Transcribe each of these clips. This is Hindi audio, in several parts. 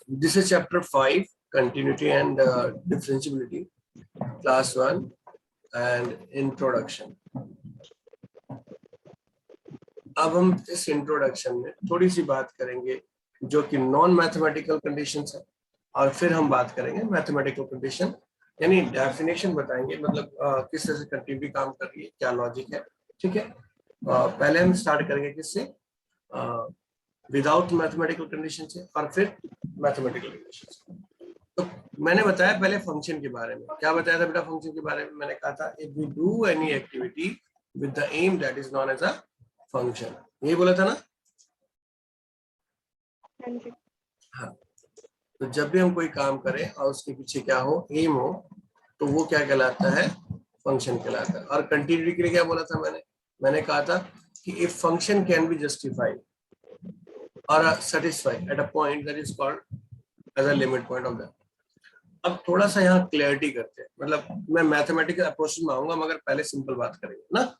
This is chapter 5, continuity and differentiability, class 1 and introduction. अब हम इस इंट्रोडक्शन में थोड़ी सी बात करेंगे जो कि नॉन मैथमेटिकल कंडीशंस है, और फिर हम बात करेंगे मैथमेटिकल कंडीशन, यानी डेफिनेशन बताएंगे, मतलब किस तरह से कंटिन्यूटी काम कर रही है, क्या लॉजिक है। ठीक है, पहले हम स्टार्ट करेंगे किससे, विदाउट मैथमेटिकल कंडीशन से, और फिर मैथमेटिकल कंडीशन से। तो मैंने बताया पहले फंक्शन के बारे में। क्या बताया था बेटा फंक्शन के बारे में? मैंने कहा था if we do any activity with the M that is known as a function, यही बोला था ना? हाँ, तो जब भी हम कोई काम करें और उसके पीछे क्या हो, एम हो, तो वो क्या कहलाता है? फंक्शन कहलाता है। और कंटिन्यूटी के लिए क्या बोला था मैंने कहा था कि if function can be justified और satisfied at a point that is called as a limit point of that. अब थोड़ा सा यहाँ क्लैरिटी करते हैं, मतलब मैं मैथमेटिकल अप्रोच में आऊंगा मगर पहले सिंपल बात करेंगे ना।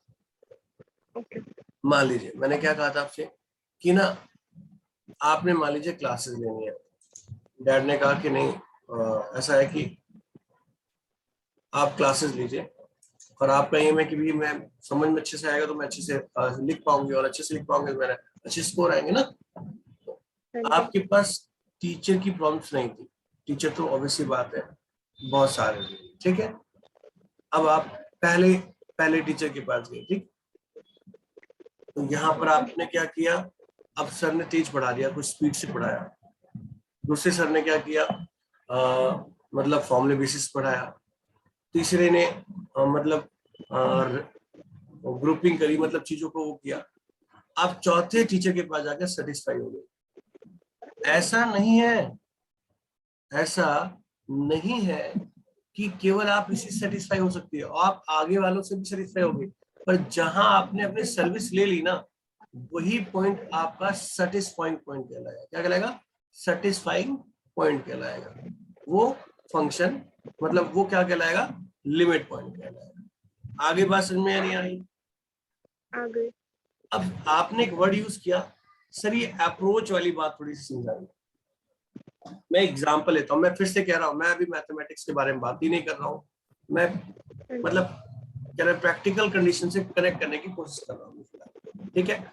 मान लीजिए मैंने क्या कहा था आपसे कि ना, आपने मान लीजिए क्लासेस लेनी है, डैड ने कहा कि नहीं ऐसा है कि आप क्लासेस लीजिए, और आपका एम है कि भी मैं समझ में अच्छे से आएगा तो मैं अच्छे से लिख पाऊंगी, और अच्छे से लिख पाऊंगी मेरा अच्छे स्कोर आएंगे ना। आपके पास टीचर की प्रॉब्लम्स नहीं थी, टीचर तो ऑब्वियसली बात है बहुत सारे, ठीक है। अब आप पहले टीचर के पास गए, ठीक, तो यहाँ पर आपने क्या किया, अब सर ने तेज पढ़ा दिया, कुछ स्पीड से पढ़ाया। दूसरे सर ने क्या किया, मतलब फॉर्मूले बेसिस पढ़ाया। तीसरे ने मतलब ग्रुपिंग करी, मतलब चीजों को वो किया। आप चौथे टीचर के पास जाकर सेटिस्फाई हो गए। ऐसा नहीं है कि केवल आप इसी सेटिस्फाई हो सकती है, आप आगे वालों से भी सेटिस्फाई होगी, पर जहां आपने अपनी सर्विस ले ली ना, वही पॉइंट आपका सेटिस्फाइंग पॉइंट कहलाएगा। क्या कहलाएगा? सेटिस्फाइंग पॉइंट कहलाएगा। वो फंक्शन, मतलब वो क्या कहलाएगा? लिमिट पॉइंट कहलाएगा। आगे बात समझ में नहीं आई? आगे अब आपने एक वर्ड यूज किया, सर ये अप्रोच वाली बात थोड़ी सी समझाइए। मैं एग्जांपल लेता हूँ, मैं फिर से कह रहा हूँ, मैं अभी मैथमेटिक्स के बारे में बात ही नहीं कर रहा हूँ, मैं मतलब कह रहा प्रैक्टिकल कंडीशन से कनेक्ट करने की कोशिश कर रहा हूँ। ठीक है,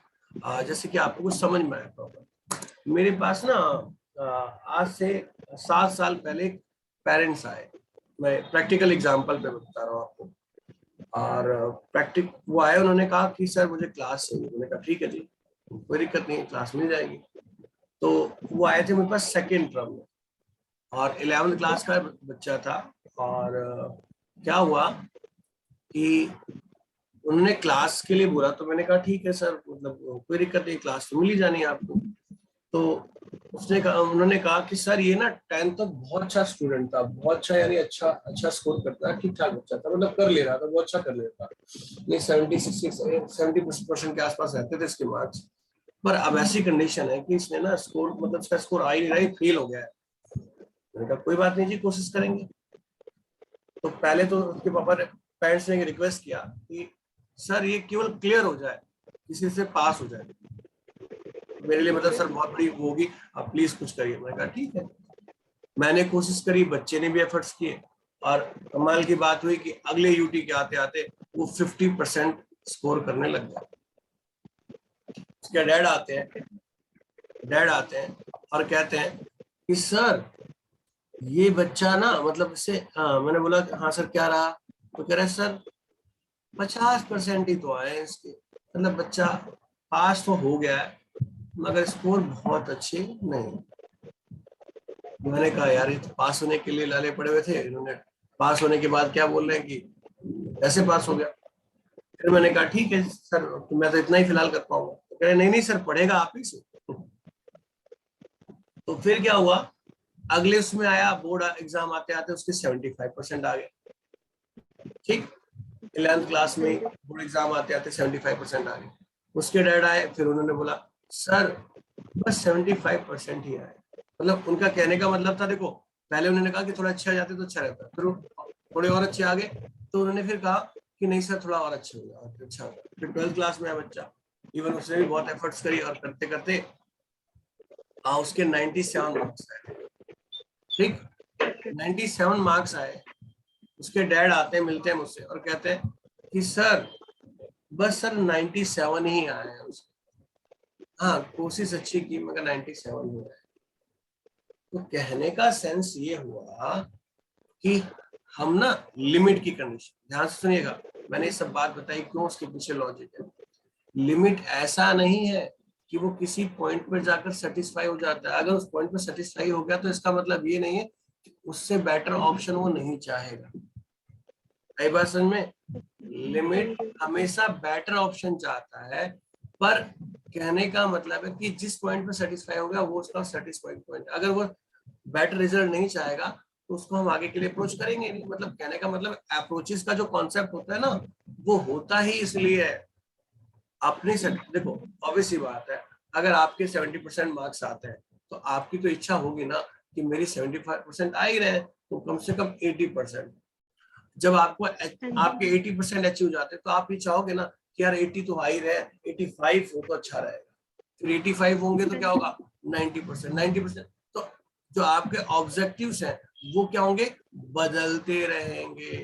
जैसे कि आपको कुछ समझ में आया प्रॉब्लम। मेरे पास ना आज से 7 साल पहले पेरेंट्स आए, मैं प्रैक्टिकल एग्जाम्पल पे बता रहा हूँ आपको। और वो आए, उन्होंने कहा कि सर मुझे क्लास चाहिए। मैंने कहा ठीक है जी, कोई दिक्कत नहीं, क्लास मिल जाएगी। तो वो आए थे मेरे पास सेकेंड टर्म में, और 11th क्लास का बच्चा था। और क्या हुआ कि उन्होंने क्लास के लिए बोला, तो मैंने कहा ठीक है सर, मतलब कोई दिक्कत नहीं, क्लास तो मिल ही जानी है आपको। तो उन्होंने कहा कि सर ये ना 10th तक बहुत अच्छा स्टूडेंट था, बहुत अच्छा, यानी अच्छा स्कोर करता है, ठीक ठाक बच्चा था, मतलब कर ले रहा था, बहुत अच्छा कर लेता था, ये 70% के आसपास रहते थे इसके मार्क्स। पर अब ऐसी कंडीशन है कि इसने ना स्कोर, मतलब इसका स्कोर आ ही नहीं रहा, फेल हो गया है। मैंने कहा कोई बात नहीं जी, कोशिश करेंगे। तो पहले तो उसके पापा ने, पेरेंट्स ने रिक्वेस्ट किया कि सर ये केवल क्लियर हो जाए, किसी से पास हो जाए, मेरे लिए मतलब सर बहुत बड़ी वो होगी, आप प्लीज कुछ करिए। मैंने कहा ठीक है। मैंने कोशिश करी, बच्चे ने भी एफर्ट्स किए, और कमाल की बात हुई कि अगले यूटी के आते आते वो 50% स्कोर करने लग गया। उसके डैड आते हैं और कहते हैं कि सर ये बच्चा ना, मतलब इससे, मैंने बोला हाँ सर क्या रहा? तो कह रहा है सर 50% ही तो आए इसके, मतलब बच्चा पास तो हो गया है मगर स्कोर बहुत अच्छे नहीं। मैंने कहा यार ये तो पास होने के लिए लाले पड़े हुए थे, इन्होंने पास होने के बाद क्या बोल रहे हैं कि ऐसे पास हो गया। फिर मैंने कहा ठीक है सर, तो मैं तो इतना ही फिलहाल कर पाऊंगा। तो कह रहे नहीं सर, पढ़ेगा आप ही से। तो फिर क्या हुआ, अगले उसमें आया, बोर्ड एग्जाम आते आते उसके 75% आ गए। ठीक, 11th क्लास में बोर्ड एग्जाम आते आते 75% आ गए। उसके डैड आए, फिर उन्होंने बोला सर बस 75% ही आए। मतलब उनका कहने का मतलब था, देखो पहले उन्होंने कहा कि थोड़ा अच्छे आ जाते तो अच्छा रहता, फिर थोड़े और अच्छे आ गए, तो उन्होंने फिर कहा कि नहीं सर थोड़ा और अच्छे हो गया, अच्छा हो गया। फिर 12th क्लास में आया बच्चा, इवन उसने भी बहुत एफर्ट्स करी, और करते करते उसके 97 मार्क्स आए। ठीक, 97 मार्क्स आए। उसके डैड आते हैं, मिलते हैं मुझसे और कहते हैं कि सर बस सर 97 ही आए हैं उसके, हाँ कोशिश अच्छी की मगर 97 हो रहा है। तो कहने का सेंस ये हुआ कि हम ना लिमिट की कंडीशन, ध्यान से सुनिएगा, मैंने ये सब बात बताई क्यों, उसके पीछे लॉजिक है। लिमिट ऐसा नहीं है कि वो किसी पॉइंट पर जाकर सेटिस्फाई हो जाता है। अगर उस पॉइंट पर सेटिस्फाई हो गया तो इसका मतलब ये नहीं है कि उससे बेटर ऑप्शन वो नहीं चाहेगा। कई बार समझ में, लिमिट हमेशा बेटर ऑप्शन चाहता है, पर कहने का मतलब है कि जिस पॉइंट पे सेटिस्फाई होगा वो उसका सेटिस्फाइड पॉइंट। अगर वो बेटर रिजल्ट नहीं चाहेगा तो उसको हम आगे के लिए अप्रोच करेंगे नहीं। मतलब कहने का मतलब अप्रोचेस का जो कॉन्सेप्ट होता है ना, वो होता ही इसलिए है अपने से। देखो ऑब्वियस ही बात है, अगर आपके 70% मार्क्स आते हैं तो आपकी तो इच्छा होगी ना कि मेरी 75% आ ही रहे, तो कम से कम 80%। जब आपको आपके 80% अच्छे हो जाते हैं तो आप ये चाहोगे ना कि यार 80 तो आ ही रहे, 85 हो तो अच्छा रहेगा। फिर 85 होंगे तो क्या होगा, 90%। 90%, तो जो आपके ऑब्जेक्टिव्स हैं वो क्या होंगे, बदलते रहेंगे।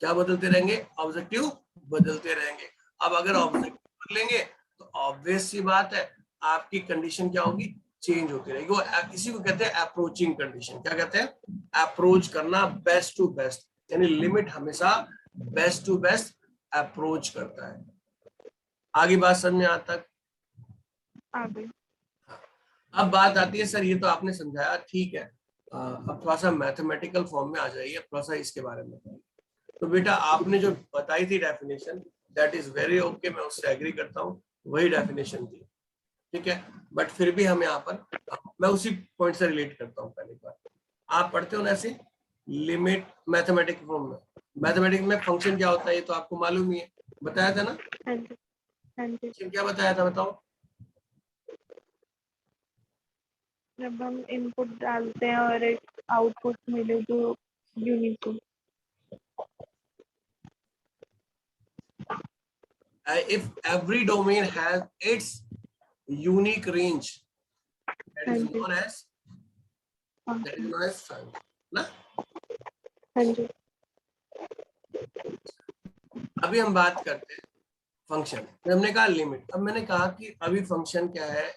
क्या बदलते रहेंगे, ऑब्जेक्टिव बदलते रहेंगे। अब अगर ऑब्जेक्टिव बदलेंगे तो ऑब्वियस सी बात है आपकी कंडीशन क्या होगी, चेंज होती रहेगी। वो इसी को कहते हैं अप्रोचिंग कंडीशन। क्या कहते हैं, अप्रोच करना बेस्ट टू बेस्ट, यानी लिमिट हमेशा बेस्ट टू बेस्ट अप्रोच करता है। आगे बात समझ में आता तक? आगे। अब बात आती है, सर ये तो आपने समझाया ठीक है, अब थोड़ा सा मैथमेटिकल फॉर्म में आ जाइए, थोड़ा सा इसके बारे में बताइए। तो बेटा आपने जो बताई थी definition, that is very okay, मैं उससे एग्री करता हूँ, वही डेफिनेशन थी, ठीक है। बट फिर भी हम यहाँ पर, मैं उसी पॉइंट से रिलेट करता हूँ। पहली बार आप पढ़ते हो ना ऐसे लिमिट मैथमेटिक फॉर्म में, मैथमेटिक्स में फंक्शन क्या होता है ये तो आपको मालूम ही है, बताया था ना? हाँ जी, हाँ जी। क्या बताया था बताओ? जब हम इनपुट डालते हैं और एक आउटपुट मिले जो यूनिक हो। If every domain has its unique range, that हाँ is जी, known as हाँ function ना। हाँ जी, अभी हम बात करते हैं फंक्शन। हमने कहा लिमिट, अब मैंने कहा कि अभी फंक्शन क्या है,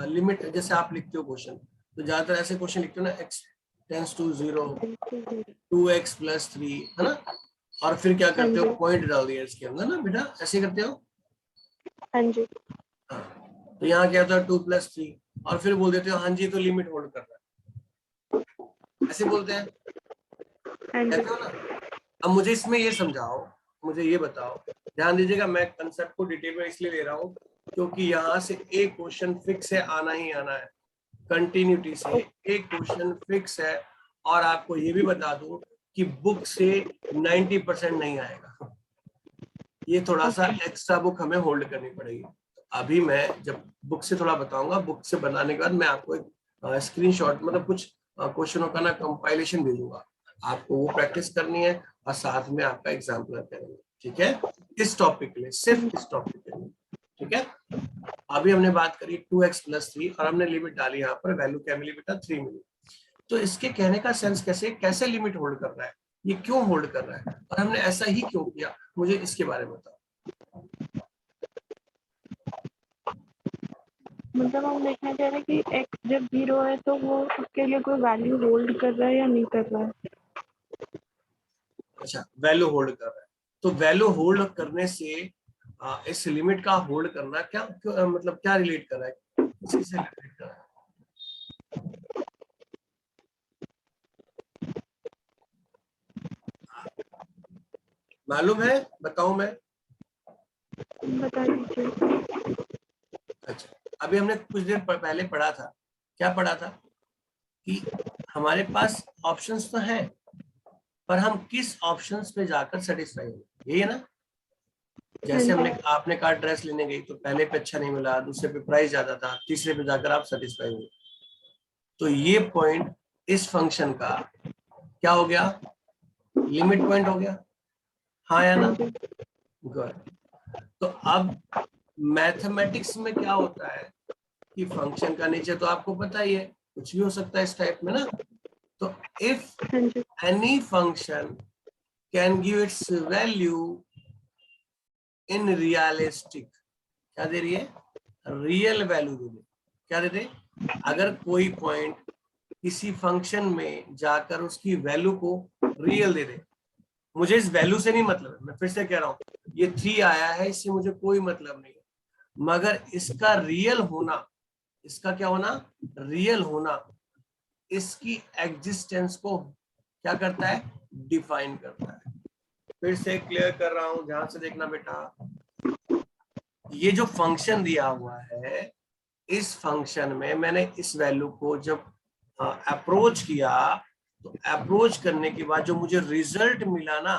लिमिट जैसे आप लिखते हो क्वेश्चन, तो ज्यादातर ऐसे क्वेश्चन लिखते हो ना, x टेंड्स टू 0, 2x + 3, है ना, और फिर क्या हाँ करते हो, जी, पॉइंट डाल दिया इसके अंदर ना बेटा, ऐसे करते हो। हाँ जी, हाँ, तो यहाँ क्या होता है 2 + 3, और फिर बोल देते हो हाँ जी तो लिमिट होल्ड कर रहा है, ऐसे बोलते हैं, हाँ जी, कहते हो ना। अब मुझे इसमें ये समझाओ, मुझे ये बताओ, ध्यान दीजिएगा, मैं कंसेप्ट को डिटेल में इसलिए ले रहा हूँ क्योंकि यहाँ से एक क्वेश्चन फिक्स है, आना ही आना है, कंटिन्यूटी से एक क्वेश्चन फिक्स है। और आपको ये भी बता दूं कि बुक से 90% नहीं आएगा, ये थोड़ा सा एक्स्ट्रा बुक हमें होल्ड करनी पड़ेगी। अभी मैं जब बुक से थोड़ा बताऊंगा, बुक से बनाने के बाद मैं आपको एक स्क्रीनशॉट, मतलब कुछ क्वेश्चनों का ना कंपाइलेशन भेजूंगा, आपको वो प्रैक्टिस करनी है और साथ में आपका एग्जाम्पल करेंगे, ठीक है, इस टॉपिक के लिए, सिर्फ इस टॉपिक के लिए, ठीक है। अभी हमने बात करी 2x + 3 और हमने लिमिट डाली, यहाँ पर वैल्यू क्या मिली बेटा, 3 मिली। तो इसके कहने का सेंस कैसे, कैसे लिमिट होल्ड कर रहा है, ये क्यों होल्ड कर रहा है, और हमने ऐसा ही क्यों किया, मुझे इसके बारे में बताओ। मतलब हम देखना चाह रहे हैं कि x जब 0 है तो वो उसके लिए कोई वैल्यू होल्ड कर रहा है या नहीं कर रहा है। अच्छा, वैल्यू होल्ड कर रहा है, तो वैल्यू होल्ड करने से इस लिमिट का होल्ड करना क्या मतलब क्या रिलेट कर रहा है, किसी से रिलेट कर रहा है, मालूम है, बताऊं मैं? बता दीजिए। अच्छा, अभी हमने कुछ देर पहले पढ़ा था, क्या पढ़ा था, कि हमारे पास ऑप्शंस तो हैं पर हम किस ऑप्शंस पे जाकर सेटिस्फाई होंगे, यही है ना। हाँ जैसे जी, हमने, आपने कहा ड्रेस लेने गई तो पहले पे अच्छा नहीं मिला, दूसरे पे प्राइस ज्यादा था, तीसरे पे जाकर आप सेटिस्फाई हुए। तो ये पॉइंट इस फंक्शन का क्या हो गया, लिमिट पॉइंट हो गया, हाँ या हाँ ना? जी, गुड। तो अब मैथमेटिक्स में क्या होता है कि फंक्शन का नेचर तो आपको पता ही है, कुछ भी हो सकता है इस टाइप में ना। तो इफ हाँ जी, any function can give its value in realistic, क्या दे रही है, रियल वैल्यू दे रही है। क्या दे रही, अगर कोई पॉइंट किसी फंक्शन में जाकर उसकी वैल्यू को रियल दे दे, मुझे इस वैल्यू से नहीं मतलब है, मैं फिर से कह रहा हूँ, ये 3 आया है, इससे मुझे कोई मतलब नहीं है, मगर इसका रियल होना, इसका क्या होना, रियल होना, इसकी एग्जिस्टेंस को क्या करता है, डिफाइन करता है। फिर से क्लियर कर रहा हूं, ध्यान से देखना बेटा, ये जो फंक्शन दिया हुआ है, इस फंक्शन में मैंने इस वैल्यू को जब अप्रोच किया, तो अप्रोच करने के बाद जो मुझे रिजल्ट मिला ना,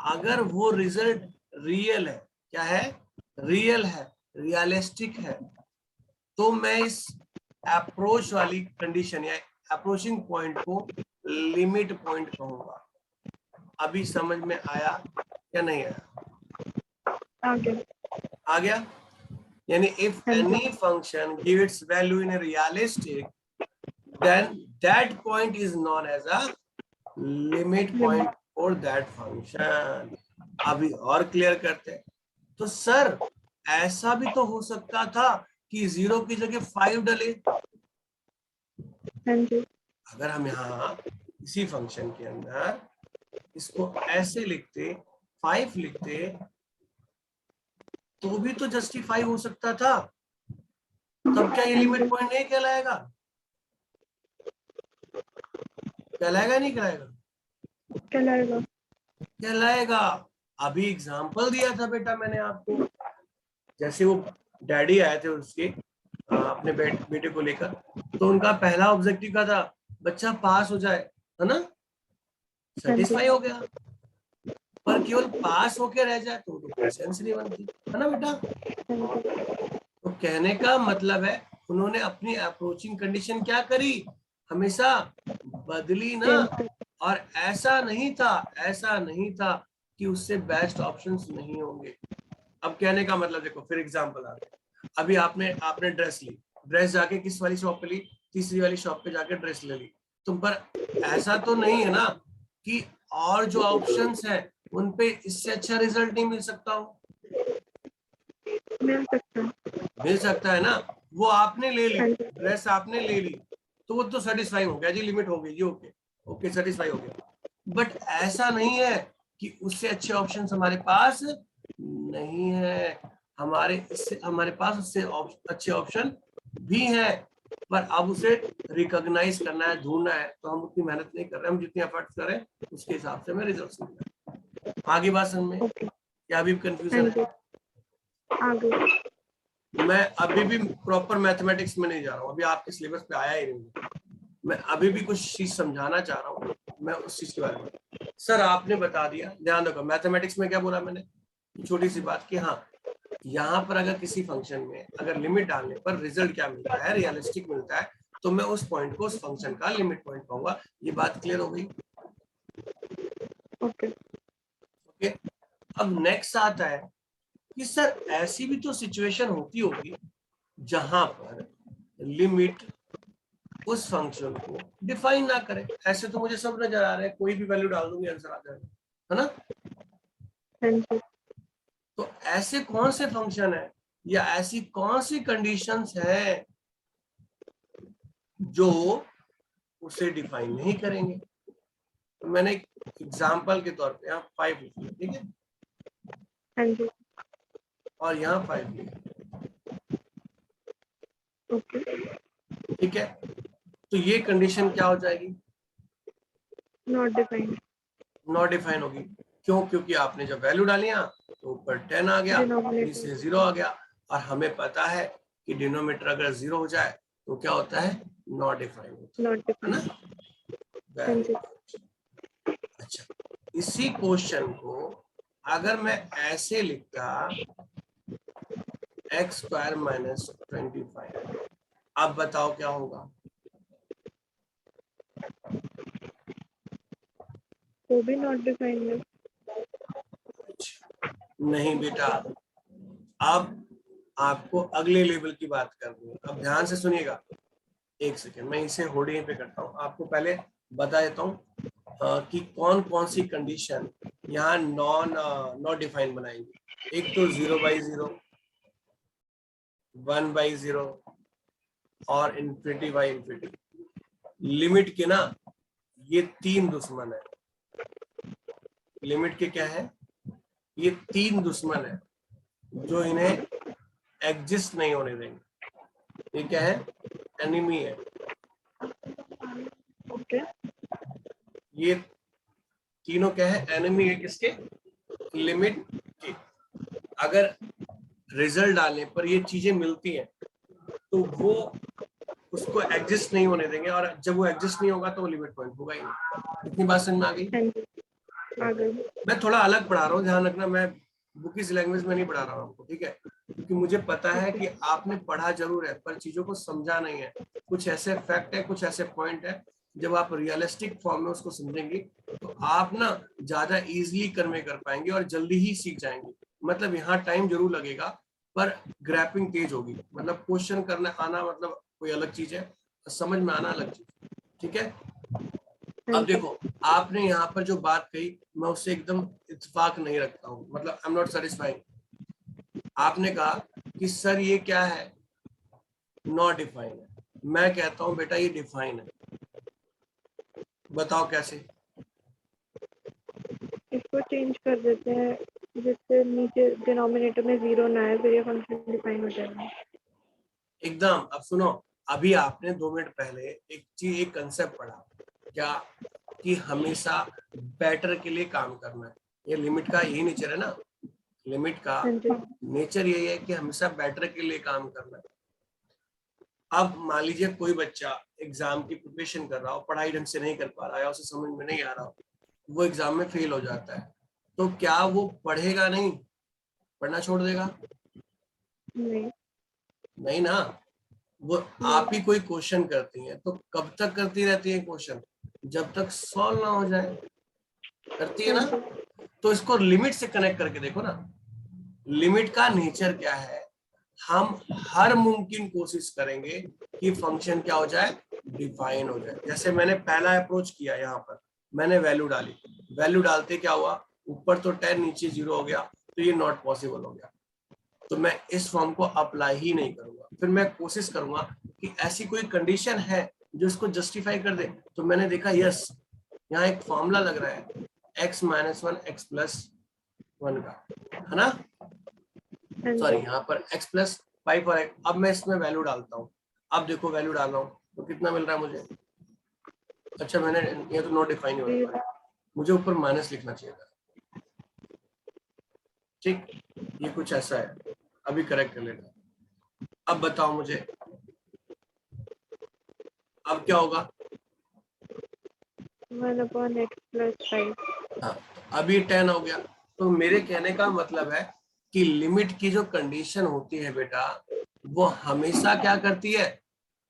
अगर वो रिजल्ट रियल है, क्या है, रियल है, रियलिस्टिक है, तो मैं इस अप्रोच वाली कंडीशन या अप्रोचिंग पॉइंट को लिमिट पॉइंट कहूंगा। अभी समझ में आया क्या नहीं आया, आगे, आ गया। यानी इफ हाँ जी, any function give its value in a realistic, then that point is known as a limit point for that function। अभी और क्लियर करते हैं। तो सर ऐसा भी तो हो सकता था कि 0 की जगह 5 डले, हाँ जी, अगर हम यहाँ इसी फंक्शन के अंदर इसको ऐसे लिखते, 5 लिखते, तो भी तो जस्टिफाई हो सकता था। तब क्या ये लिमिट पॉइंट नहीं कहलाएगा, कहलाएगा नहीं कहलाएगा, कहलाएगा। कहलाएगा। अभी एग्जाम्पल दिया था बेटा मैंने आपको, जैसे वो डैडी आए थे उसके अपने बेटे को लेकर, तो उनका पहला ऑब्जेक्टिव क्या था, बच्चा पास हो जाए, है ना, हाँ जी, सेटिस्फाई हो गया। पर केवल पास होके रह जाए तो कोई सेंस नहीं बनती, है ना बेटा। हाँ जी, तो कहने का मतलब है, उन्होंने अपनी अप्रोचिंग कंडीशन क्या करी, हमेशा बदली ना। चेंज कर, और ऐसा नहीं था, ऐसा नहीं था कि उससे बेस्ट ऑप्शंस नहीं होंगे। अब कहने का मतलब देखो, फिर एग्जांपल आते हैं। अभी आपने आपने ड्रेस ली, ड्रेस जाके किस वाली शॉप पे ली, तीसरी वाली शॉप पे जाके ड्रेस ले ली, तुम पर ऐसा तो नहीं है ना कि और जो ऑप्शंस हैं उन पे इससे अच्छा रिजल्ट नहीं मिल सकता हो, मिल सकता है। मिल सकता है ना। वो आपने ले ली, हाँ जी, ड्रेस आपने ले ली, तो वो तो सेटिस्फाई हो गया जी, लिमिट हो गई जी, ओके ओके सेटिस्फाई हो गया। बट ऐसा नहीं है कि उससे अच्छे ऑप्शंस हमारे पास नहीं है, हमारे पास उससे अच्छे ऑप्शन भी हैं, पर अब उसे रिकॉग्नाइज करना है, ढूंढना है, तो हम उतनी मेहनत नहीं कर रहे, हम जितनी एफर्ट्स करें उसके हिसाब से हमें रिजल्ट मिल रहा है। आगे बात समझ में, ओके, क्या अभी हाँ कंफ्यूजन जी, है। आगे, मैं अभी भी प्रॉपर मैथमेटिक्स में नहीं जा रहा हूँ, अभी आपके सिलेबस पे आया ही नहीं, मैं अभी भी कुछ चीज समझाना चाह रहा हूँ, मैं उस चीज के बारे में। सर आपने बता दिया, ध्यान रखो मैथमेटिक्स में क्या बोला मैंने, छोटी सी बात कि हाँ, यहाँ पर अगर किसी फंक्शन में अगर लिमिट डालने पर रिजल्ट क्या मिलता है, रियलिस्टिक मिलता है, तो मैं उस पॉइंट को उस फंक्शन का लिमिट पॉइंट कहूंगा। ये बात क्लियर हो गई, ओके, ओके। अब नेक्स्ट आता है कि सर ऐसी भी तो सिचुएशन होती होगी जहां पर लिमिट उस फंक्शन को डिफाइन ना करे। ऐसे तो मुझे सब नजर आ रहा है, कोई भी वैल्यू डाल दूंगी आंसर आ जाएगा, है ना। हाँ जी, तो ऐसे कौन से फंक्शन है या ऐसी कौन सी कंडीशंस है जो उसे डिफाइन नहीं करेंगे। तो मैंने एग्जाम्पल के तौर पे यहाँ 5 लिख लिया, ठीक है, हाँ जी, और यहाँ 5 लिखा, ओके, ठीक है। तो ये कंडीशन क्या हो जाएगी, नॉट डिफाइंड, नॉट डिफाइन होगी। क्यों, क्योंकि आपने जब वैल्यू डाली यहाँ तो ऊपर 10 आ गया, नीचे डिनोमिनेटर, 0 आ गया, और हमें पता है कि डिनोमीटर अगर 0 हो जाए तो क्या होता है, नॉट डिफाइन होता नॉट है ना। डिफाइंड, हाँ वेरी जी, गुड। अच्छा, इसी क्वेश्चन को अगर मैं ऐसे लिखता, x² - 25, अब बताओ क्या होगा। वो भी नॉट डिफाइंड है। अच्छा, नहीं बेटा, अब आपको अगले लेवल की बात करनी है। अब ध्यान से सुनिएगा, एक सेकेंड मैं इसे होल्डिंग पे करता हूँ। आपको पहले बता देता हूँ कि कौन कौन सी कंडीशन यहाँ नॉट डिफाइन बनाएंगे। एक तो 0/0, 1/0 और ∞/∞। लिमिट के ना ये 3 दुश्मन है। लिमिट के क्या है? ये 3 दुश्मन है जो इन्हें एग्जिस्ट नहीं होने देंगे। ये क्या है? एनिमी है। ओके। ये तीनों क्या है? एनिमी है। किसके? लिमिट के। अगर रिजल्ट डालने पर ये चीजें मिलती हैं तो वो उसको एग्जिस्ट नहीं होने देंगे, और जब वो एग्जिस्ट नहीं होगा तो वो लिमिट पॉइंट होगा ही नहीं। इतनी बात समझ में आ गई? हाँ जी, आ गई। मैं थोड़ा अलग पढ़ा रहा हूँ, ध्यान रखना, मैं बुकिश लैंग्वेज में नहीं पढ़ा रहा हूँ आपको, ठीक है? क्योंकि मुझे पता है कि आपने पढ़ा जरूर है पर चीजों को समझा नहीं है। कुछ ऐसे फैक्ट है, कुछ ऐसे पॉइंट है, जब आप रियलिस्टिक फॉर्म में उसको समझेंगे तो आप ना ज्यादा इजीली कन्वे कर पाएंगे और जल्दी ही सीख जाएंगे। मतलब यहाँ टाइम जरूर लगेगा पर ग्रैपिंग तेज होगी। मतलब क्वेश्चन करना आना मतलब कोई अलग चीज है, समझ में आना अलग चीज, ठीक है? हाँ अब जी। देखो, आपने यहाँ पर जो बात कही मैं उससे एकदम इत्तेफाक नहीं रखता हूँ, मतलब आई एम नॉट सेटिस्फाइड। आपने कहा कि सर ये क्या है? नॉट डिफाइन है। मैं कहता हूँ बेटा ये डिफाइन है। बताओ कैसे? इसको चेंज कर देते हैं जिससे नीचे डिनोमिनेटर में 0 ना आए, फिर ये फंक्शन डिफाइन हो जाएगा। एकदम। अब सुनो, अभी आपने 2 मिनट पहले एक कंसेप्ट पढ़ा, क्या? कि हमेशा बेटर के लिए काम करना है। ये लिमिट का यही नेचर है ना। लिमिट का हाँ जी। नेचर यही है कि हमेशा बेटर के लिए काम करना है। अब मान लीजिए कोई बच्चा एग्जाम की प्रिपरेशन कर रहा हो, पढ़ाई ढंग से नहीं कर पा रहा है, उसे समझ में नहीं आ रहा हो, वो एग्जाम में फेल हो जाता है, तो क्या वो पढ़ेगा नहीं? पढ़ना छोड़ देगा? नहीं। नहीं ना। वो आप नहीं। ही कोई क्वेश्चन करती हैं तो कब तक करती रहती है क्वेश्चन? जब तक सॉल्व ना हो जाए। करती है हाँ ना? जी। तो इसको लिमिट से कनेक्ट करके देखो ना। लिमिट का नेचर क्या है? हम हर मुमकिन कोशिश करेंगे कि फंक्शन क्या हो जाए? डिफाइन हो जाए। जैसे मैंने पहला अप्रोच किया, यहाँ पर मैंने वैल्यू डाली, वैल्यू डालते क्या हुआ? ऊपर तो 10 नीचे 0 हो गया, तो ये नॉट पॉसिबल हो गया। तो मैं इस फॉर्म को अप्लाई ही नहीं करूंगा। फिर मैं कोशिश करूंगा कि ऐसी कोई कंडीशन है जो इसको जस्टिफाई कर दे। तो मैंने देखा यस, यहाँ एक फॉर्मूला लग रहा है x-1 x+1 का, है ना? हाँ सॉरी, जी। यहाँ पर x+5 और x। अब मैं इसमें वैल्यू डालता हूँ। अब देखो वैल्यू डाल रहा हूँ तो कितना मिल रहा है मुझे? अच्छा, मैंने ये तो नॉट डिफाइन हो रहा है, मुझे ऊपर माइनस लिखना चाहिए था। ठीक, ये कुछ ऐसा है, अभी करेक्ट कर लेना। अब बताओ मुझे, अब क्या होगा? 1/x+5। हाँ, अभी 10 हो गया। तो मेरे कहने का मतलब है कि लिमिट की जो कंडीशन होती है बेटा, वो हमेशा क्या करती है?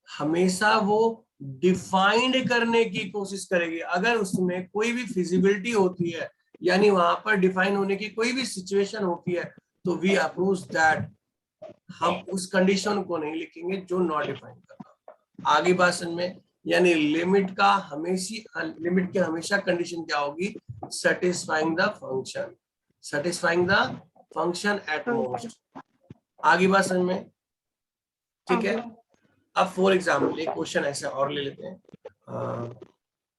हमेशा वो डिफाइंड करने की कोशिश करेगी। अगर उसमें कोई भी फिजिबिलिटी होती है, यानी वहां पर डिफाइन होने की कोई भी सिचुएशन होती है, तो वी अप्रूव दैट। हम उस कंडीशन को नहीं लिखेंगे जो नॉट डिफाइन करता। आगे बात समझ में? यानी लिमिट की हमेशा कंडीशन क्या होगी? Satisfying the function, satisfying the function at function. Most. आगे बात समझ में? ठीक है। आगे। अब फॉर एग्जाम्पल एक क्वेश्चन ऐसा और ले लेते हैं।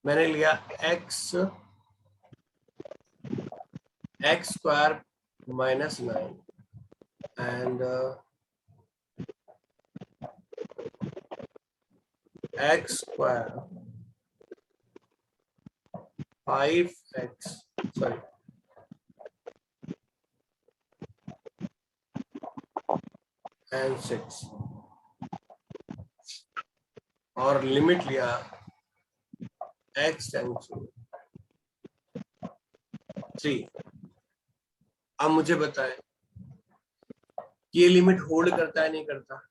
मैंने लिया x² -9 and x² 5x, sorry, and 6, और लिमिट लिया x टेंड्स टू 3। अब मुझे बताएं कि ये लिमिट होल्ड करता है नहीं करता?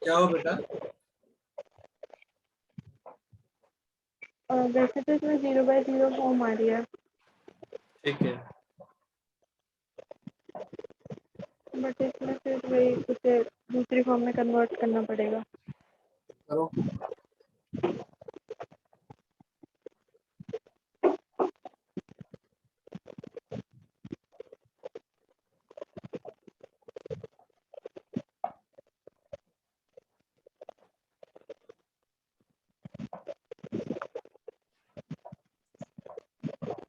क्या हो बेटा? वैसे तो इसमें 0/0 फॉर्म आ रही है, ठीक है, बट इसमें फिर वही उसे दूसरी फॉर्म में कन्वर्ट करना पड़ेगा। करो।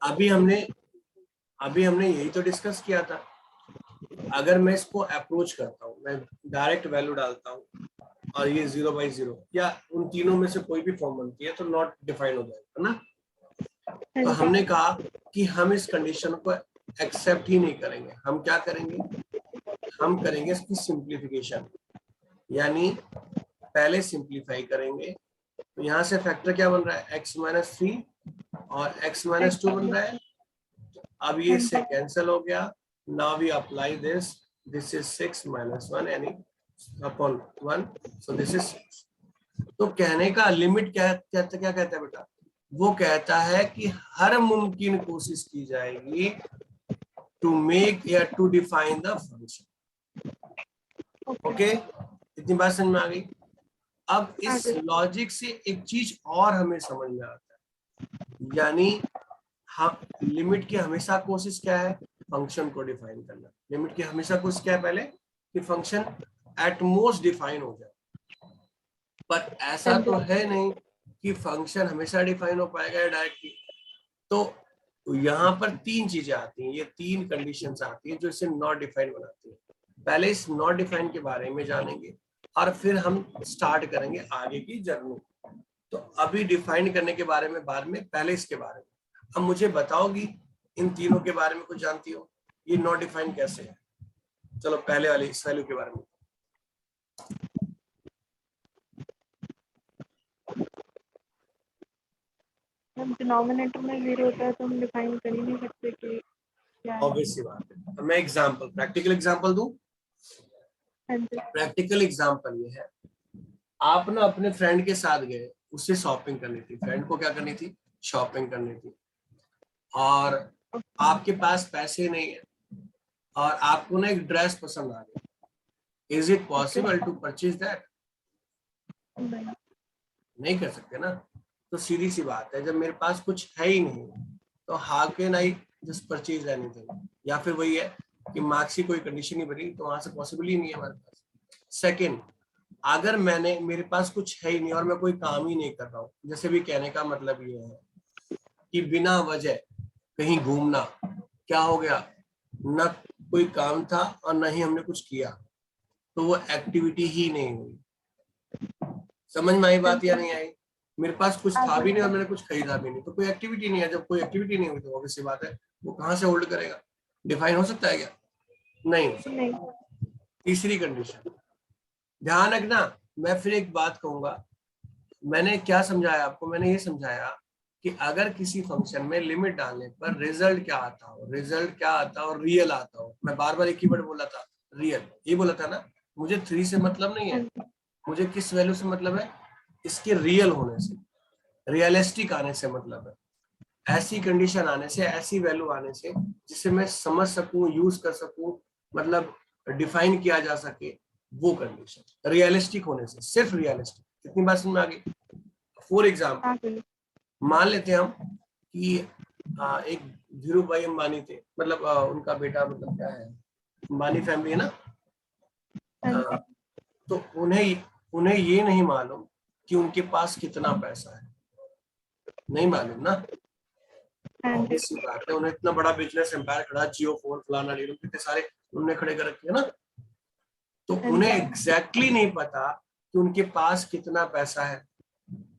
अभी हमने यही तो डिस्कस किया था। अगर मैं इसको अप्रोच करता हूँ, मैं डायरेक्ट वैल्यू डालता हूँ और ये 0/0 या उन तीनों में से कोई भी फॉर्म बनती है तो नॉट डिफाइन हो जाएगा ना। तो हाँ हमने जी, कहा कि हम इस कंडीशन को एक्सेप्ट ही नहीं करेंगे। हम क्या करेंगे? हम करेंगे इसकी सिंप्लीफिकेशन, यानी पहले सिंप्लीफाई करेंगे। तो यहाँ से फैक्टर क्या बन रहा है? x-3 और x-2 बन रहा है। अब ये हाँ इससे जी, कैंसिल हो गया। Now we apply this, this is 6 - 1 यानी अपॉन 1, सो दिस इज 6। तो कहने का लिमिट क्या कहता है बेटा? वो कहता है कि हर मुमकिन कोशिश की जाएगी टू मेक या to define the function. Okay, okay, इतनी बात समझ में आ गई। अब आ इस गई। लॉजिक से एक चीज और हमें समझ में आता है, यानी हम लिमिट की हमेशा कोशिश क्या है? फंक्शन को डिफाइन करना। लिमिट की हमेशा कोशिश क्या है? पहले कि फंक्शन एट मोस्ट डिफाइन हो जाए। पर हाँ ऐसा जी, तो है नहीं कि फंक्शन हमेशा डिफाइन हो पाएगा डायरेक्टली। तो यहाँ पर तीन चीजें आती हैं, ये तीन कंडीशंस आती हैं जो इसे नॉट डिफाइन बनाती है। पहले इस नॉट डिफाइन के बारे में जानेंगे और फिर हम स्टार्ट करेंगे आगे की जर्नी। तो अभी डिफाइन करने के बारे में बाद में, पहले इसके बारे में। अब मुझे बताओगी इन तीनों के बारे में कुछ जानती हो? ये नॉट डिफाइन कैसे है? चलो पहले वाले इस वैल्यू के बारे में। जब डिनोमिनेटर में 0 होता है तो हम डिफाइन कर ही नहीं सकते कि क्या है। ऑब्वियस सी बात है। मैं एग्जांपल, प्रैक्टिकल एग्जांपल दूं। हाँ जी, प्रैक्टिकल एग्जांपल ये है, आप ना अपने फ्रेंड के साथ गए, उससे शॉपिंग करनी थी। फ्रेंड को क्या करनी थी? शॉपिंग करनी थी। और आपके पास पैसे नहीं है और आपको ना एक ड्रेस पसंद आ गई। Is it okay, possible to purchase that? नहीं, नहीं कर सकते ना। तो सीधी सी बात है, जब मेरे पास कुछ है ही नहीं तो how can I just purchase anything? या फिर वही है कि मार्क्स की कोई कंडीशन नहीं बनी, तो वहां से पॉसिबल ही नहीं है हमारे पास। सेकंड, अगर मेरे पास कुछ है ही नहीं और मैं कोई काम ही नहीं कर रहा हूँ, जैसे भी कहने का मतलब ये है कि बिना वजह कहीं घूमना, क्या हो गया? न कोई काम था और न ही हमने कुछ किया, तो वो एक्टिविटी ही नहीं हुई। समझ में आई हाँ बात या जी, नहीं आई? मेरे पास कुछ आ था भी गई। नहीं और मैंने कुछ खरीदा भी नहीं, तो कोई एक्टिविटी नहीं है। जब कोई एक्टिविटी नहीं हुई तो ऑब्वियस सी बात है वो कहाँ से होल्ड करेगा? डिफाइन हो सकता है क्या? नहीं हो सकता। नहीं, तीसरी कंडीशन, ध्यान रखना। मैं फिर एक बात कहूंगा, मैंने क्या समझाया आपको? मैंने ये समझाया कि अगर किसी फंक्शन में लिमिट डालने पर रिजल्ट क्या आता हो, रिजल्ट क्या आता हो, रियल आता हो। मैं बार बार एक ही वर्ड बोला था, रियल। ये बोला था ना। मुझे 3 से मतलब नहीं हाँ है, जी, मुझे किस वैल्यू से मतलब है? इसके रियल होने से, रियलिस्टिक आने से मतलब है। ऐसी कंडीशन आने से, ऐसी वैल्यू आने से जिसे मैं समझ सकूं, यूज कर सकूं, मतलब डिफाइन किया जा सके, वो कंडीशन रियलिस्टिक होने से, सिर्फ रियलिस्टिक। कितनी बात समझ में आ गई? फॉर एग्जाम्पल, आ गई। मान लेते हैं हम कि एक धीरू भाई अंबानी थे, मतलब उनका बेटा, मतलब क्या है, अंबानी फैमिली है ना। हाँ अ, जी, तो उन्हें उन्हें ये नहीं मालूम कि उनके पास कितना पैसा है। नहीं मालूम ना। हाँ जी, ऑब्वियस सी बात है, उन्हें इतना बड़ा बिजनेस एम्पायर खड़ा, जियो फोन फलाना लीलो, कितने सारे उन्होंने खड़े कर रखे हैं ना। तो हाँ उन्हें जी, एग्जैक्टली नहीं पता कि उनके पास कितना पैसा है।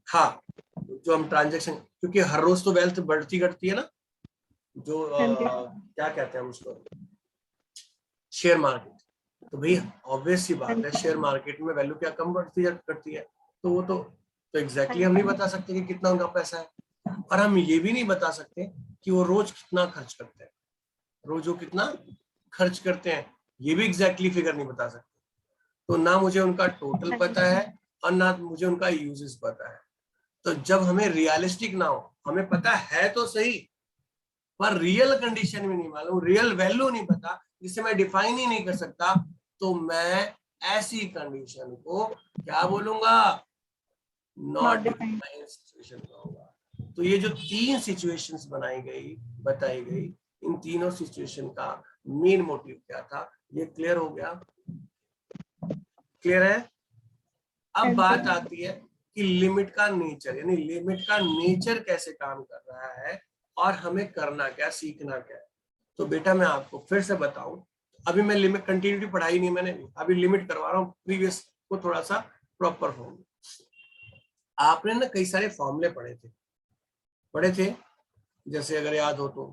हाँ, जो हम ट्रांजेक्शन, क्योंकि हर रोज तो वेल्थ बढ़ती घटती है ना, जो हाँ जी, क्या कहते हैं हम उसको, शेयर मार्केट। तो भाई ऑब्वियस सी हाँ बात है, जी, शेयर मार्केट में वैल्यू क्या कम बढ़ती करती है। तो वो तो हाँ एग्जैक्टली हम नहीं जी, बता सकते कि कितना उनका पैसा है। और हम ये भी नहीं बता सकते कि वो रोज कितना खर्च करते हैं। रोज वो कितना खर्च करते हैं, ये भी एग्जैक्टली फिगर नहीं बता सकते। तो ना मुझे उनका टोटल पता है और ना मुझे उनका यूजेस पता है। तो जब हमें रियलिस्टिक ना हो, हमें पता है तो सही पर रियल कंडीशन में नहीं मालूम, रियल वैल्यू नहीं पता, जिसे मैं डिफाइन ही नहीं कर सकता, तो मैं ऐसी कंडीशन को क्या बोलूंगा, नॉट डिफाइंड सिचुएशन कहूंगा। तो ये जो 3 सिचुएशंस बताई गई, इन तीनों सिचुएशन का मेन मोटिव क्या था, ये क्लियर हो गया? क्लियर है? अब बात आती है कि लिमिट का नेचर, यानी लिमिट का नेचर कैसे काम कर रहा है और हमें करना क्या, सीखना क्या है। तो बेटा मैं आपको फिर से बताऊं, अभी मैं लिमिट कंटिन्यूटी पढ़ाई नहीं मैंने, अभी लिमिट करवा रहा हूँ प्रीवियस को थोड़ा सा प्रॉपर फॉर्म। आपने ना कई सारे फॉर्मूले पढ़े थे, जैसे अगर याद हो तो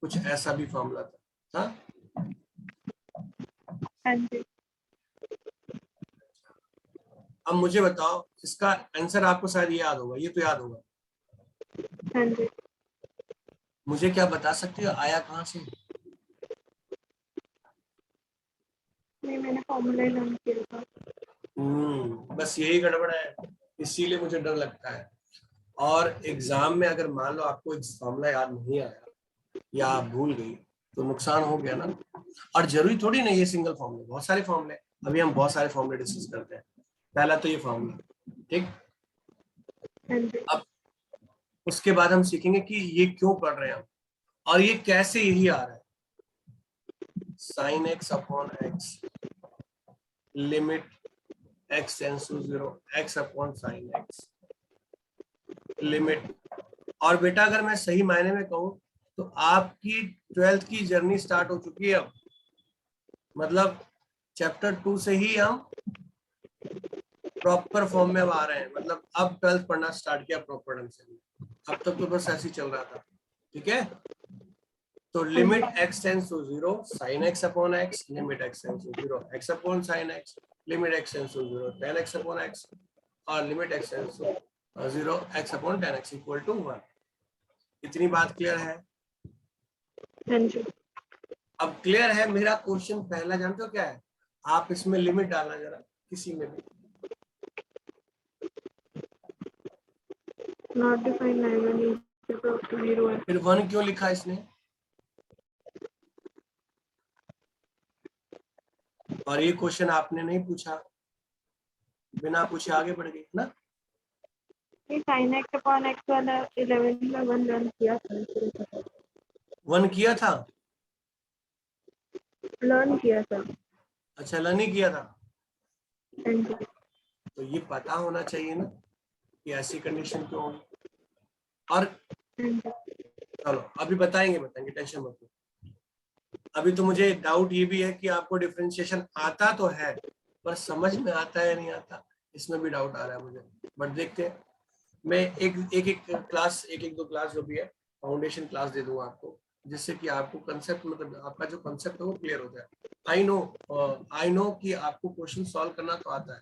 कुछ ऐसा भी फॉर्मूला था, हाँ जी। अब मुझे बताओ इसका आंसर, आपको शायद याद होगा, ये तो याद होगा। हाँ जी। मुझे क्या बता सकती हो आया कहाँ से? नहीं, मैंने फॉर्मूला लर्न किया था। बस यही गड़बड़ है, इसीलिए मुझे डर लगता है। और एग्जाम में अगर मान लो आपको फॉर्मूला याद नहीं आया या आप भूल गई तो नुकसान हो गया ना। और जरूरी थोड़ी नहीं ये सिंगल फॉर्मूले, बहुत सारे फॉर्मूले, अभी हम बहुत सारे फॉर्मूले डिस्कस करते हैं। पहला तो ये फॉर्मूला, ठीक। हाँ जी। अब उसके बाद हम सीखेंगे कि ये क्यों पढ़ रहे हैं हम और ये कैसे यही आ रहा है। Sine x upon x, limit x tends to 0, x upon sine x, limit. और बेटा अगर मैं सही मायने में कहूं तो आपकी 12th की जर्नी स्टार्ट हो चुकी है अब, मतलब चैप्टर 2 से ही हम प्रॉपर फॉर्म में अब आ रहे हैं, मतलब अब 12th पढ़ना स्टार्ट किया प्रॉपर ढंग से। अब तक तो बस ऐसे ही चल रहा था, ठीक है। तो limit x tends to 0 sin x upon x, limit x tends to 0 x upon sin x, limit x tends to 0 tan x upon x, और limit x tends to 0 x upon tan x equal to 1। इतनी बात क्लियर है? हाँ जी। अब क्लियर है? मेरा क्वेश्चन पहला जानते हो क्या है? आप इसमें लिमिट डालना जरा किसी में भी। नॉट डिफाइंड है। फिर 1 क्यों लिखा इसने? और ये क्वेश्चन आपने नहीं पूछा, बिना पूछे आगे बढ़ गए ना। ये sin x अपॉन x वाला 11 में 1 लर्न किया था। 1 किया था? लर्न किया था। अच्छा लर्न ही किया था। हाँ जी। तो ये पता होना चाहिए ना कि ऐसी कंडीशन क्यों होगी। और हाँ जी। चलो अभी बताएंगे टेंशन मत लो। अभी तो मुझे डाउट ये भी है कि आपको डिफरेंशिएशन आता तो है पर समझ में आता है या नहीं आता, इसमें भी डाउट आ रहा है मुझे, बट देखते हैं। मैं एक क्लास, एक दो क्लास जो भी है फाउंडेशन क्लास दे दूंगा आपको, जिससे कि आपको कंसेप्ट, मतलब आपका जो कंसेप्ट है वो क्लियर हो जाए। आई नो कि आपको क्वेश्चन सॉल्व करना तो आता है,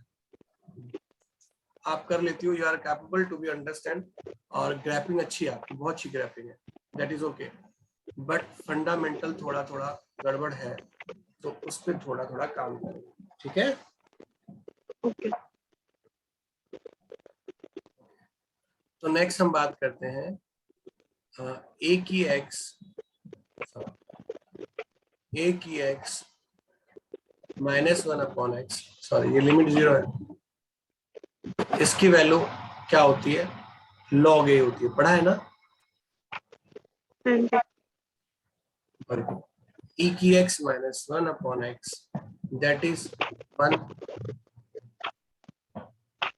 आप कर लेती हो, you are capable to be understand, और ग्रैपिंग अच्छी है आपकी, बहुत अच्छी ग्रैपिंग है, that is okay. But fundamental थोड़ा थोड़ा गड़बड़ है, तो उस पर थोड़ा थोड़ा काम करेंगे, ठीक है। ओके। तो नेक्स्ट हम बात करते हैं ए की एक्स -1 अपॉन एक्स, सॉरी ये लिमिट 0 है, इसकी वैल्यू क्या होती है, log a होती है, पढ़ा है ना। हाँ जी। e की x -1 upon x that is 1।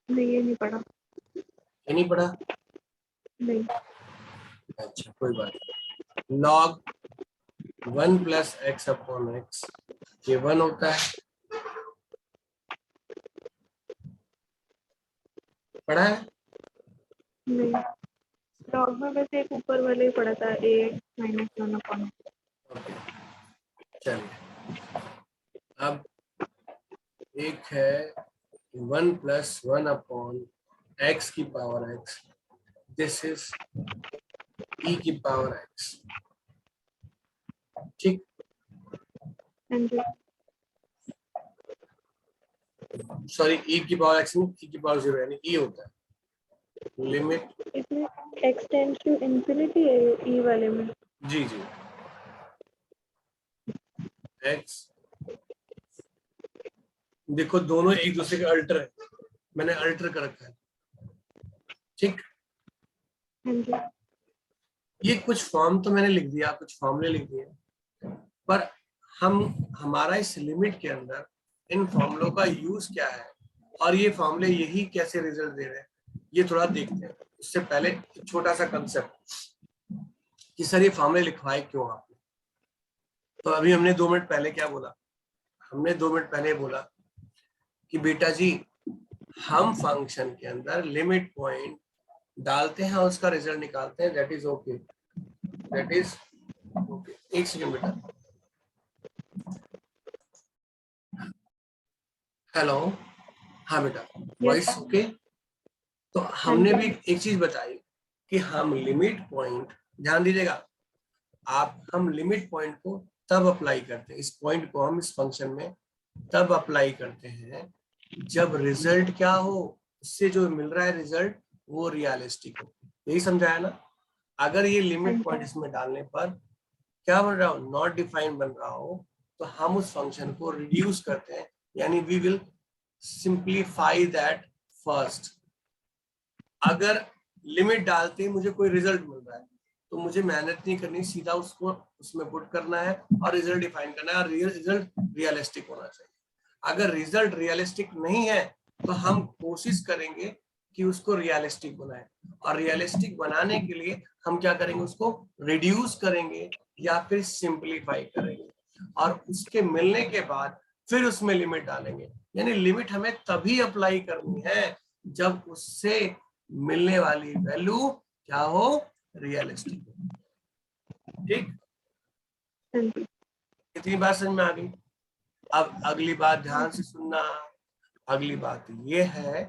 नहीं, ये नहीं पढ़ा। ये नहीं पढ़ा? नहीं। अच्छा कोई बात नहीं। log 1 plus x upon x, ये 1 होता है, पढ़ा है? नहीं, लॉग में बस एक ऊपर वाले ही पढ़ा था, ax -1 अपॉन x। ओके चलिए, अब एक है 1 + 1 अपॉन एक्स की power x, this is e की पावर x, ठीक। हाँ जी। सॉरी ई की पावर एक्स ई की पावर 0 यानी ई होता है लिमिट। इसमें x टेंड्स टू इंफिनिटी है ई वाले में। जी जी एक्स, देखो दोनों एक दूसरे के अल्टर है, मैंने अल्टर कर रखा है, ठीक। हाँ जी। ये कुछ फॉर्म तो मैंने लिख दिया, कुछ फॉर्मूले लिख दिए, पर हमारा इस लिमिट के अंदर इन फॉर्मूलों का यूज क्या है और ये फॉर्मूले यही कैसे रिजल्ट दे रहे हैं, ये थोड़ा देखते हैं। उससे पहले एक छोटा सा कंसेप्ट कि सर ये फॉर्मूले लिखवाए क्यों आपने। तो अभी हमने 2 मिनट पहले क्या बोला, हमने 2 मिनट पहले बोला कि बेटा जी हम फंक्शन के अंदर लिमिट पॉइंट डालते हैं और उसका रिजल्ट निकालते हैं, that is okay, that is okay. एक सेकंड बेटा, हेलो, हाँ बेटा वॉइस ओके। तो हमने भी एक चीज बताई कि हम लिमिट पॉइंट, ध्यान दीजिएगा आप, हम लिमिट पॉइंट को तब अप्लाई करते हैं, इस पॉइंट को हम इस फंक्शन में तब अप्लाई करते हैं जब रिजल्ट क्या हो, उससे जो मिल रहा है रिजल्ट वो रियलिस्टिक हो। यही समझाया ना। अगर ये लिमिट पॉइंट इसमें डालने पर क्या बन रहा हो, नॉट डिफाइंड बन रहा हो, तो हम उस फंक्शन को रिड्यूस करते हैं, यानी we will simplify that first. अगर लिमिट डालते ही मुझे कोई रिजल्ट मिल रहा है तो मुझे मेहनत नहीं करनी, सीधा उसको उसमें पुट करना है और रिजल्ट डिफाइन करना है, और रिजल्ट रियलिस्टिक होना चाहिए। अगर रिजल्ट रियलिस्टिक नहीं है तो हम कोशिश करेंगे कि उसको रियलिस्टिक बनाए, और रियलिस्टिक बनाने के लिए हम क्या करेंगे, उसको रिड्यूस करेंगे या फिर सिंप्लीफाई करेंगे, और उसके मिलने के बाद फिर उसमें लिमिट डालेंगे। यानी लिमिट हमें तभी अप्लाई करनी है जब उससे मिलने वाली वैल्यू क्या हो, रियलिस्टिक हो, ठीक। इतनी बात समझ में आ गई। अब अगली बात ध्यान से सुनना, अगली बात ये है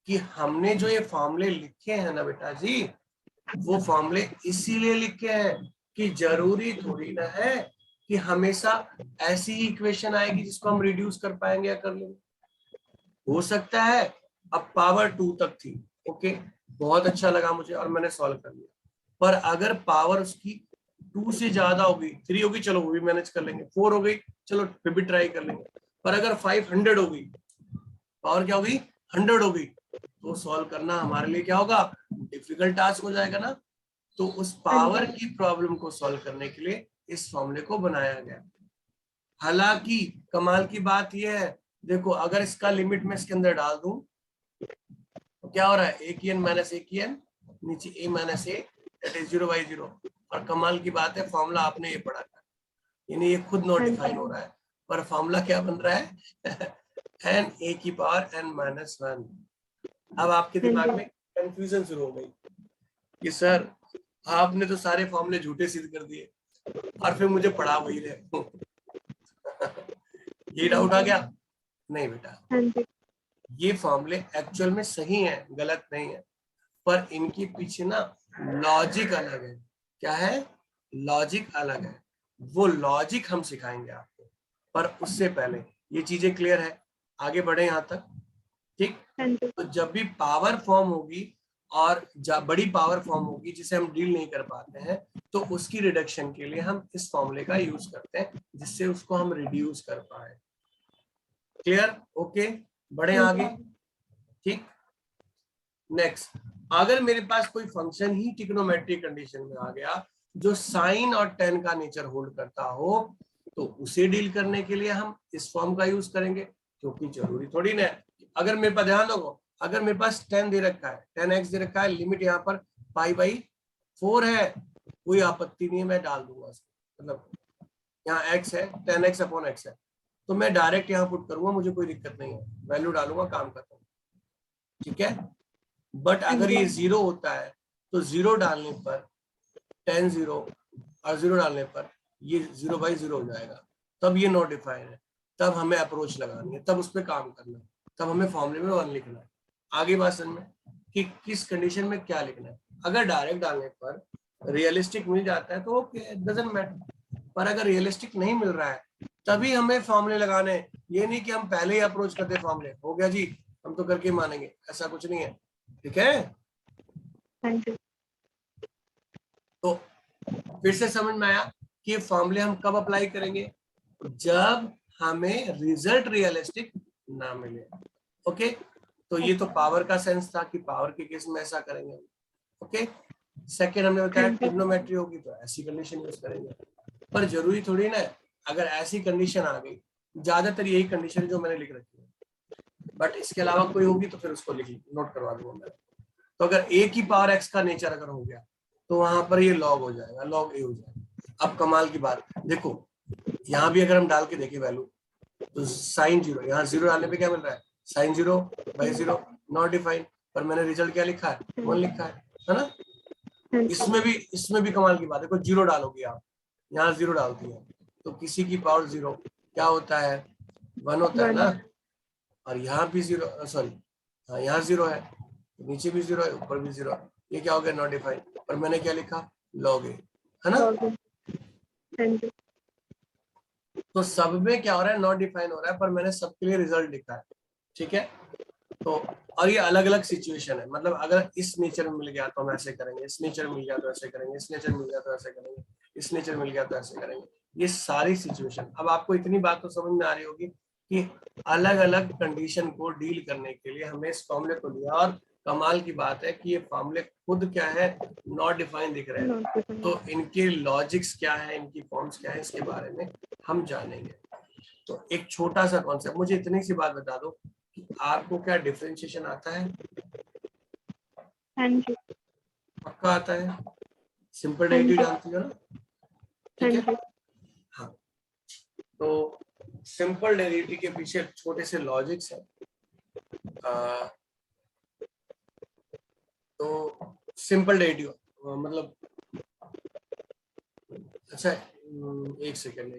कि हमने जो ये फॉर्मूले लिखे हैं ना बेटा जी, वो फॉर्मूले इसीलिए लिखे हैं कि जरूरी थोड़ी ना है कि हमेशा ऐसी ही इक्वेशन आएगी जिसको हम रिड्यूस कर पाएंगे या कर लेंगे। हो सकता है अब पावर 2 तक थी, ओके, बहुत अच्छा लगा मुझे और मैंने सॉल्व कर लिया, पर अगर पावर उसकी 2 से ज्यादा होगी, 3 होगी, चलो वो भी मैनेज कर लेंगे, 4 हो गई, चलो फिर भी ट्राई कर लेंगे, पर अगर 500 हो गई, पावर क्या होगी, 100 हो गई, तो सॉल्व करना हमारे लिए क्या होगा, डिफिकल्ट टास्क हो जाएगा ना। तो उस पावर की प्रॉब्लम को सॉल्व करने के लिए इस फॉर्मूले को बनाया गया। हालांकि कमाल की बात यह है, देखो अगर इसका लिमिट मैं इसके अंदर डाल दूं तो क्या हो रहा है, ए की एन माइनस ए की एन, नीचे ए माइनस ए, दैट इज 0/0। और कमाल की बात है फॉर्मूला आपने ये पढ़ा था, यानी ये खुद नॉट डिफाइन हो रहा है, पर फॉर्मूला क्या बन रहा है एन ए की पावर एन माइनस 1। अब आपके दिमाग में कंफ्यूजन शुरू हो गई कि सर आपने तो सारे फॉर्मूले झूठे सिद्ध कर दिए और फिर मुझे पढ़ा वही रहे ये डाउट आ गया। नहीं बेटा, ये फॉर्मूले एक्चुअल में सही हैं, गलत नहीं है, पर इनके पीछे ना लॉजिक अलग है। क्या है, लॉजिक अलग है, वो लॉजिक हम सिखाएंगे आपको। पर उससे पहले ये चीजें क्लियर है, आगे बढ़े यहाँ तक, ठीक। तो जब भी पावर फॉर्म होगी और बड़ी पावर फॉर्म होगी जिसे हम डील नहीं कर पाते हैं, तो उसकी रिडक्शन के लिए हम इस फॉर्मूले का यूज करते हैं जिससे उसको हम रिड्यूस कर पाए। क्लियर, ओके, बढ़े आगे, ठीक। नेक्स्ट, अगर मेरे पास कोई फंक्शन ही ट्रिग्नोमेट्रिक कंडीशन में आ गया जो साइन और टेन का नेचर होल्ड करता हो, तो उसे डील करने के लिए हम इस फॉर्म का यूज करेंगे, क्योंकि जरूरी थोड़ी ना है। अगर मेरे पास, ध्यान दो, अगर मेरे पास 10 दे रखा है, 10x दे रखा है, लिमिट यहाँ पर π/4 है, कोई आपत्ति नहीं है, मैं डाल दूंगा उसको, मतलब यहाँ x है, 10x/x है, तो मैं डायरेक्ट यहाँ पुट करूंगा, मुझे कोई दिक्कत नहीं है, वैल्यू डालूंगा, काम करता हूँ, ठीक है। बट अगर ये 0 होता है तो 0 डालने पर 10 0 और 0 डालने पर ये 0/0 हो जाएगा, तब ये नॉट डिफाइन है, तब हमें अप्रोच लगानी है, तब उस पर काम करना है, तब हमें फॉर्मूले में 1 लिखना है। आगे बात समझ में कि किस कंडीशन में क्या लिखना है। अगर डायरेक्ट डालने पर रियलिस्टिक मिल जाता है तो ओके, डजंट मैटर, पर अगर रियलिस्टिक नहीं मिल रहा है तभी हमें फॉर्मूले लगाने हैं। ये नहीं कि हम पहले ही अप्रोच करते फॉर्मूले, हो गया जी हम तो करके मानेंगे, ऐसा कुछ नहीं है। ठीक है, हाँ जी। तो फिर से समझ में आया कि ये फॉर्मूले हम कब अप्लाई करेंगे, जब हमें रिजल्ट रियलिस्टिक ना मिले। ओके, तो ये तो पावर का सेंस था कि पावर के केस में ऐसा करेंगे। ओके, सेकेंड हमने बताया ट्रिग्नोमेट्री होगी तो ऐसी कंडीशन यूज करेंगे, पर जरूरी थोड़ी ना है। अगर ऐसी कंडीशन आ गई, ज्यादातर यही कंडीशन जो मैंने लिख रखी है, बट इसके अलावा कोई होगी तो फिर उसको लिख नोट करवा दूंगा मैं। तो अगर a की पावर x का नेचर अगर हो गया तो वहां पर ये log हो जाएगा, log a हो जाएगा। अब कमाल की बात देखो, यहाँ भी अगर हम डाल के देखें वैल्यू, तो साइन जीरो, यहाँ जीरो डालने पे क्या मिल रहा है, sine zero by zero, not defined, पर मैंने रिजल्ट क्या लिखा है, 1 लिखा है ना। इसमें भी कमाल की बात है, कोई जीरो डालोगे आप, यहाँ जीरो डालती है तो किसी की पावर जीरो क्या होता है, 1 होता है ना। और यहाँ भी जीरो, सॉरी हाँ यहाँ जीरो है, नीचे भी जीरो है, ऊपर भी जीरो है, ये क्या हो गया, नॉट डिफाइंड, पर मैंने क्या लिखा, लॉग ए, है ना। तो सब में क्या हो रहा है, नॉट डिफाइन हो रहा है, पर मैंने सबके लिए रिजल्ट लिखा है। ठीक है, तो और ये अलग अलग सिचुएशन है, मतलब अगर इस नेचर में मिल गया तो हम ऐसे करेंगे, इस नेचर में मिल गया तो ऐसे करेंगे, इस नेचर में मिल गया तो ऐसे करेंगे, इस नेचर में मिल गया तो ऐसे करेंगे। ये सारी सिचुएशन, अब आपको इतनी बात तो समझ में आ रही होगी कि अलग अलग कंडीशन को डील करने के लिए हमें इस फॉर्मूले को लिया, और कमाल की बात है कि ये फॉर्मूले खुद क्या है, नॉट डिफाइन दिख रहे हैं, तो इनके लॉजिक्स क्या है, इनकी फॉर्म्स क्या है, इसके बारे में हम जानेंगे। तो एक छोटा सा कॉन्सेप्ट, मुझे इतनी सी बात बता दो कि आपको क्या डिफरेंशिएशन आता है, हाँ जी। पक्का आता है, सिंपल डेरिवेटिव जानती हो ना, ठीक है। हाँ, तो सिंपल डेरिवेटिव के पीछे छोटे से लॉजिक्स है। तो सिंपल डेरिवेटिव मतलब, अच्छा एक सेकेंड